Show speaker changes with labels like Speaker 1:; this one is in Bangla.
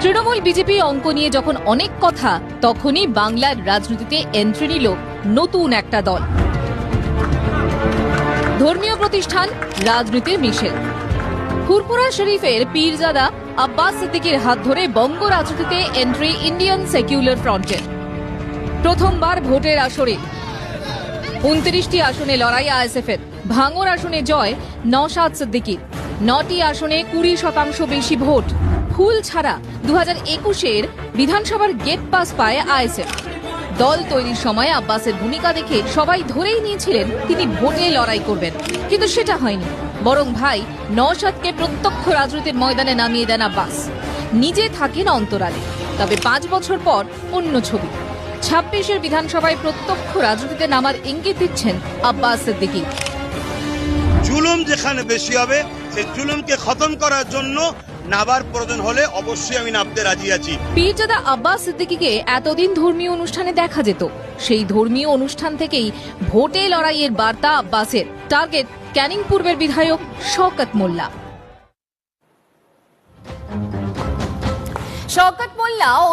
Speaker 1: তৃণমূল বিজেপি অঙ্ক নিয়ে যখন অনেক কথা, তখনই বাংলার রাজনীতিতে এন্ট্রি নিল নতুন একটা দল। ধর্মীয় প্রতিষ্ঠান রাজনীতির মিশেল। ফুরফুরা শরীফের পীরজাদা আব্বাস সিদ্দিকীর হাত ধরে বঙ্গ রাজনীতিতে এন্ট্রি ইন্ডিয়ান সেকুলার ফ্রন্টের। প্রথমবার ভোটের আসরে 29টি আসনে লড়াই আইএসএফের। ভাঙড় আসনে জয় নওশাদ সিদ্দিকীর। 9টি আসনে 20% বেশি ভোট। ফুল ছাড়া 2021-এর বিধানসভার গেট পাস পায় আইএসএফ। দল তৈরির সময় আব্বাসের ভূমিকা দেখে সবাই ধরেই নিয়েছিলেন তিনি ভোটে লড়াই করবেন, কিন্তু সেটা হয়নি। বরং ভাই নওশাদকে প্রত্যক্ষ রাজনীতির ময়দানে নামিয়ে দেন আব্বাস। নিজে থাকেন অন্তরালে। তবে 5 বছর পর অন্য ছবি। 26-এর বিধানসভায় প্রত্যক্ষ রাজনীতিতে নামার ইঙ্গিত দিচ্ছেন আব্বাস সিদ্দিকী।
Speaker 2: জুলুম যেখানে বেশি হবে সেই জুলুমকে খতম করার জন্য নাবার প্রয়োজন হলে অবশ্যই আমি নামতে রাজি আছি।
Speaker 1: পীরজাদা আব্বাস সিদ্দিকীকে এতদিন ধর্মীয় অনুষ্ঠানে দেখা যেত। সেই ধর্মীয় অনুষ্ঠান থেকেই ভোটে লড়াইয়ের বার্তা আব্বাসের। টার্গেট ক্যানিং পূর্বের বিধায়ক শওকত মোল্লা। শওকত মোল্লা ও